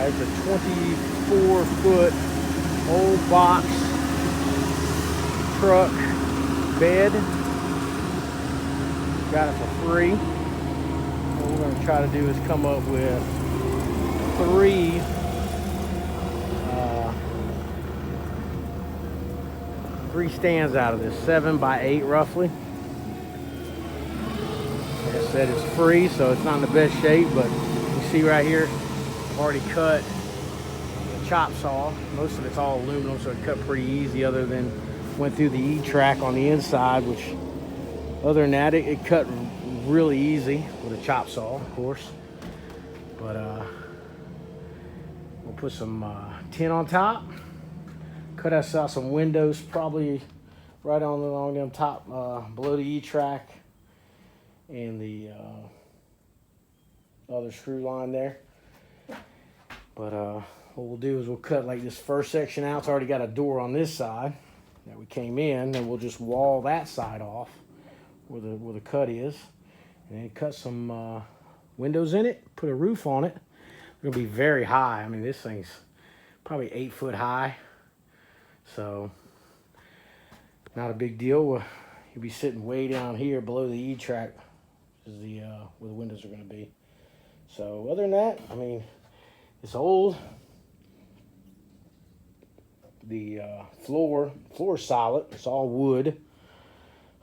It's a 24-foot old box truck bed. Got it for free. What we're going to try to do is come up with three stands out of this, 7 by 8 roughly. Like I said, it's free, so it's not in the best shape, but you see right here, I've already cut the chop saw. Most of it's all aluminum, so it cut pretty easy, other than went through the E-track on the inside, which other than that, it cut really easy with a chop saw, of course. But we'll put some tin on top. Cut us out some windows, probably right on along them top, below the E-track and the other screw line there. But what we'll do is we'll cut like this first section out. It's already got a door on this side that we came in, and we'll just wall that side off where the cut is, and then cut some windows in it, put a roof on it. It's gonna be very high. I mean, this thing's probably 8 foot high. So, not a big deal. You'll be sitting way down here below the E-track, is the where the windows are going to be. So, other than that, I mean, it's old. The floor's solid. It's all wood.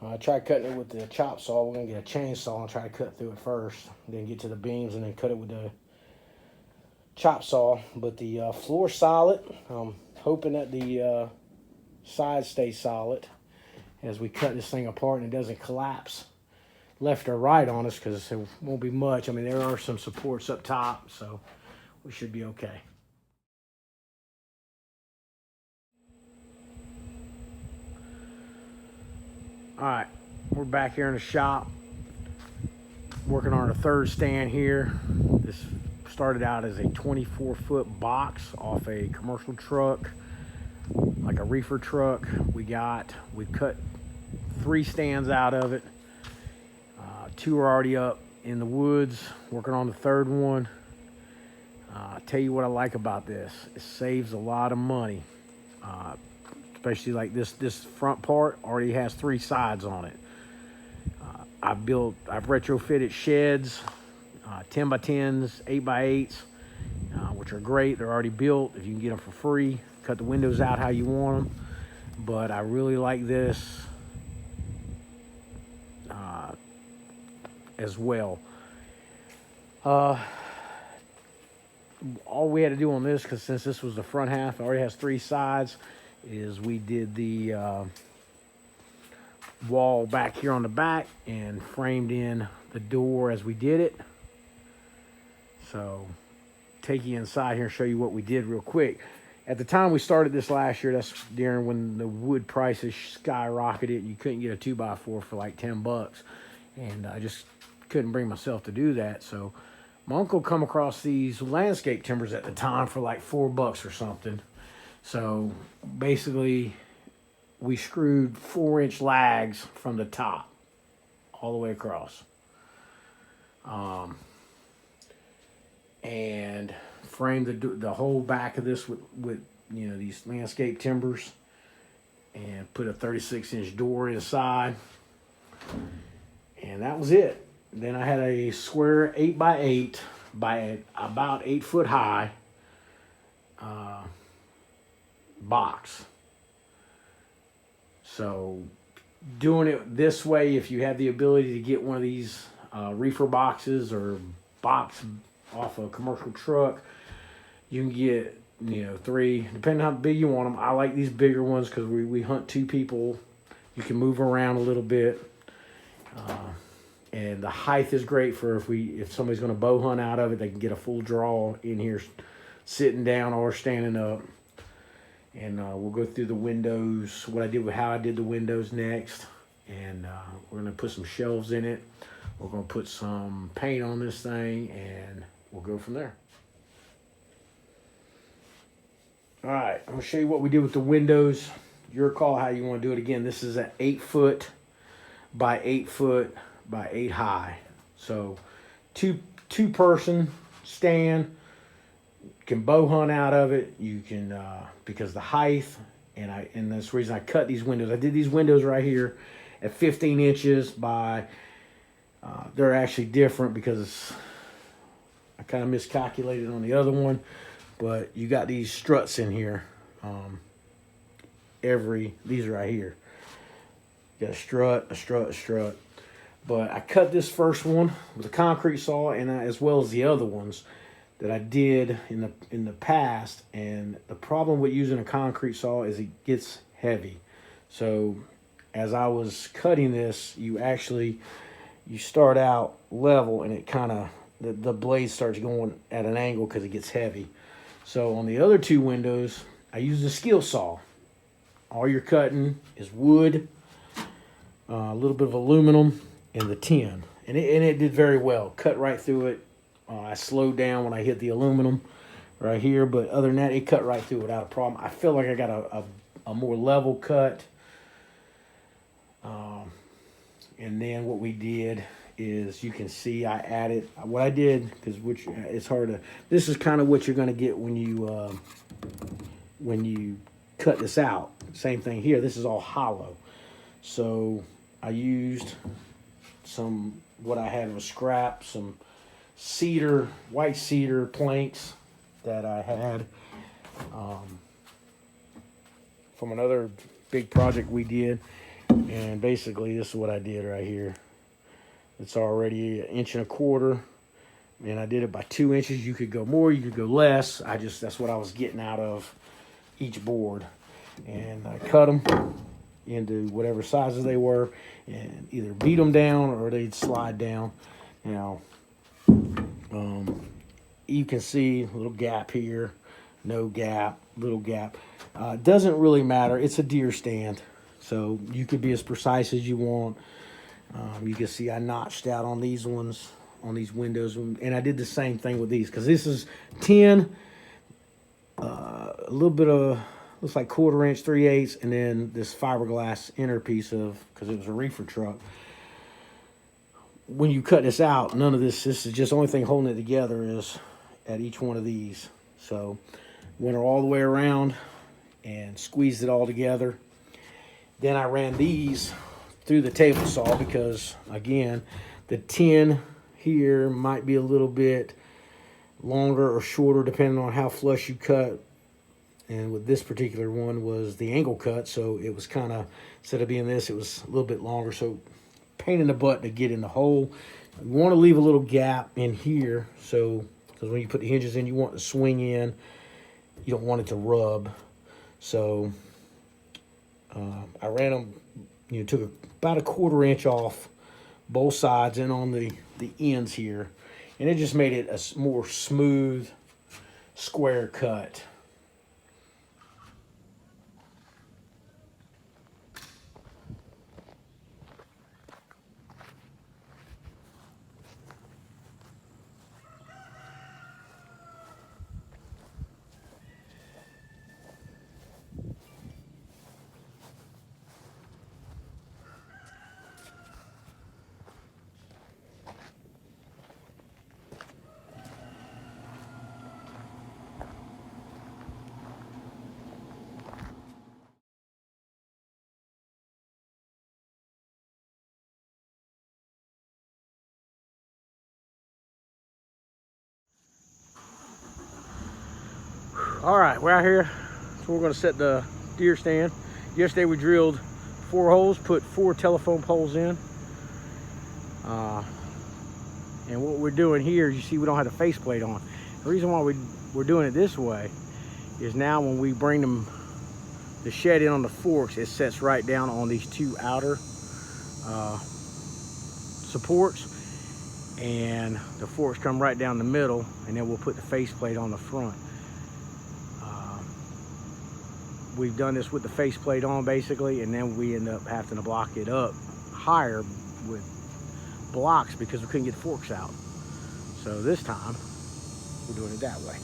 I tried cutting it with the chop saw. We're going to get a chainsaw and try to cut through it first, then get to the beams and then cut it with the chop saw. But the floor's solid. Hoping that the sides stay solid as we cut this thing apart and it doesn't collapse left or right on us, because it won't be much. I mean, there are some supports up top, so we should be okay. All right, we're back here in the shop working on our third stand here. This started out as a 24-foot box off a commercial truck, like a reefer truck. We've cut 3 stands out of it. 2 are already up in the woods, working on the third one. I'll tell you what I like about this. It saves a lot of money, especially like this front part already has 3 sides on it. I've retrofitted sheds, 10 by 10s, 8 by 8s, which are great. They're already built. If you can get them for free, cut the windows out how you want them. But I really like this as well. All we had to do on this, because since this was the front half, it already has 3 sides, is we did the wall back here on the back and framed in the door as we did it. So take you inside here and show you what we did real quick. At the time we started this last year, that's during when the wood prices skyrocketed. You couldn't get a 2x4 for like 10 bucks. And I just couldn't bring myself to do that. So my uncle come across these landscape timbers at the time for like 4 bucks or something. So basically we screwed 4-inch lags from the top all the way across. And framed the whole back of this with you know, these landscape timbers, and put a 36-inch door inside, and that was it. Then I had a square 8 by 8 by about 8 foot high box. So doing it this way, if you have the ability to get one of these reefer boxes or box off a commercial truck, you can get, you know, 3, depending on how big you want them. I like these bigger ones because we hunt 2 people. You can move around a little bit, and the height is great for if somebody's going to bow hunt out of it, they can get a full draw in here, sitting down or standing up. And we'll go through the windows, how I did the windows next, and we're going to put some shelves in it. We're going to put some paint on this thing, and we'll go from there. All right, I'm going to show you what we did with the windows. Your call how you want to do it. Again, this is an 8 foot by 8 foot by 8 high. So two person stand, can bow hunt out of it. You can because the height, and that's the reason I cut these windows. I did these windows right here at 15 inches by. They're actually different because I kind of miscalculated on the other one, but you got these struts in here. These right here. You got a strut, a strut, a strut. But I cut this first one with a concrete saw, and as well as the other ones that I did in the past. And the problem with using a concrete saw is it gets heavy. So as I was cutting this, you start out level, and it kind of the blade starts going at an angle because it gets heavy. So on the other two windows, I used a skill saw. All you're cutting is wood, a little bit of aluminum, and the tin. And it did very well. Cut right through it. I slowed down when I hit the aluminum right here, but other than that, it cut right through without a problem. I feel like I got a more level cut. And then what we did is, you can see I added what I did, because it's hard to. This is kind of what you're going to get when you cut this out. Same thing here. This is all hollow. So I used what I had was scrap, some white cedar planks that I had from another big project we did. And basically, this is what I did right here. It's already 1.25 inches, and I did it by 2 inches. You could go more, you could go less. That's what I was getting out of each board. And I cut them into whatever sizes they were, and either beat them down or they'd slide down. Now, you can see a little gap here, no gap, little gap. Doesn't really matter. It's a deer stand, so you could be as precise as you want. You can see I notched out on these ones, on these windows, and I did the same thing with these, because this is tin, a little bit of, looks like 1/4 inch, 3/8, and then this fiberglass inner piece because it was a reefer truck. When you cut this out, none of this is just the only thing holding it together is at each one of these. So went all the way around and squeezed it all together. Then I ran these through the table saw because, again, the tin here might be a little bit longer or shorter depending on how flush you cut. And with this particular one was the angle cut, so it was kind of, instead of being this, it was a little bit longer. So pain in the butt to get in the hole. You want to leave a little gap in here, so because when you put the hinges in, you want to swing in. You don't want it to rub. So I ran them, took about 1/4 inch off both sides and on the ends here, and it just made it a more smooth square cut. All right, we're out here, so we're gonna set the deer stand. Yesterday we drilled 4 holes, put 4 telephone poles in. And what we're doing here, you see we don't have the faceplate on. The reason why we're doing it this way is now when we bring the shed in on the forks, it sets right down on these 2 outer supports, and the forks come right down the middle, and then we'll put the faceplate on the front. We've done this with the faceplate on basically, and then we end up having to block it up higher with blocks because we couldn't get the forks out. So this time we're doing it that way.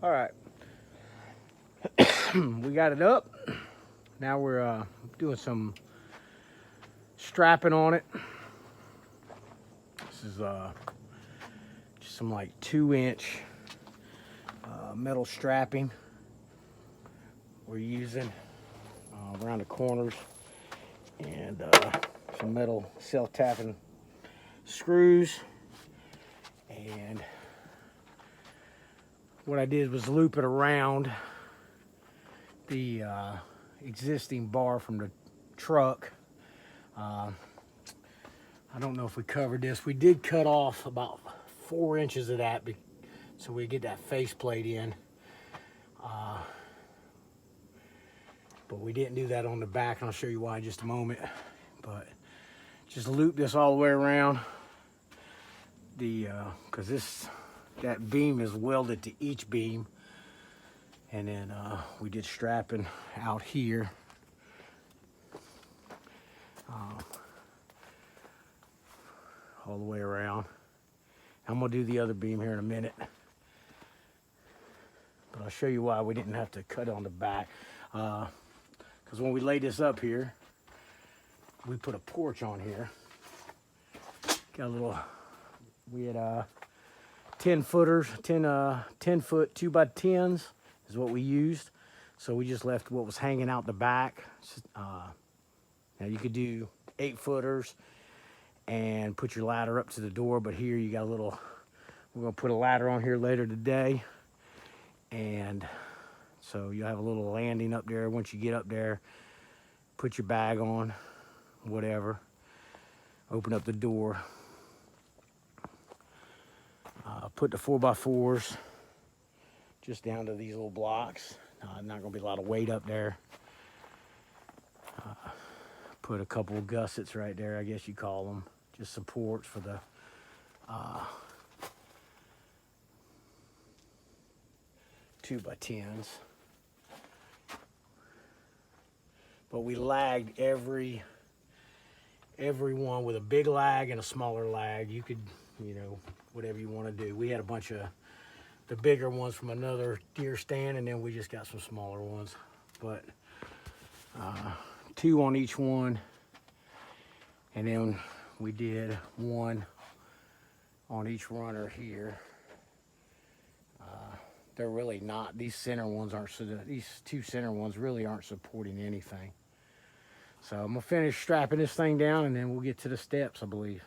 All right, we got it up. Now we're doing some strapping on it. This is just some like 2-inch metal strapping we're using around the corners, and some metal self-tapping screws. And what I did was loop it around the existing bar from the truck. I don't know if we covered this. We did cut off about 4 inches of that so we get that faceplate in. But we didn't do that on the back, and I'll show you why in just a moment. But just loop this all the way around because that beam is welded to each beam. And then we did strapping out here. All the way around. I'm gonna do the other beam here in a minute. But I'll show you why we didn't have to cut on the back. Because when we laid this up here, we put a porch on here. Got a little, we had 10 footers, 10 foot 2x10s is what we used. So we just left what was hanging out the back. Now you could do 8 footers and put your ladder up to the door, but here you got a little, we're gonna put a ladder on here later today. And so you'll have a little landing up there. Once you get up there, put your bag on, whatever, open up the door, put the 4x4s just down to these little blocks. Not gonna be a lot of weight up there. Put a couple of gussets right there, I guess you call them, just supports for the two by tens. But we lagged every one with a big lag and a smaller lag. You could, whatever you want to do. We had a bunch of the bigger ones from another deer stand, and then we just got some smaller ones. But 2 on each one, and then we did 1 on each runner here. They're really not, these center ones aren't, these 2 center ones really aren't supporting anything. So I'm gonna finish strapping this thing down, and then we'll get to the steps, I believe.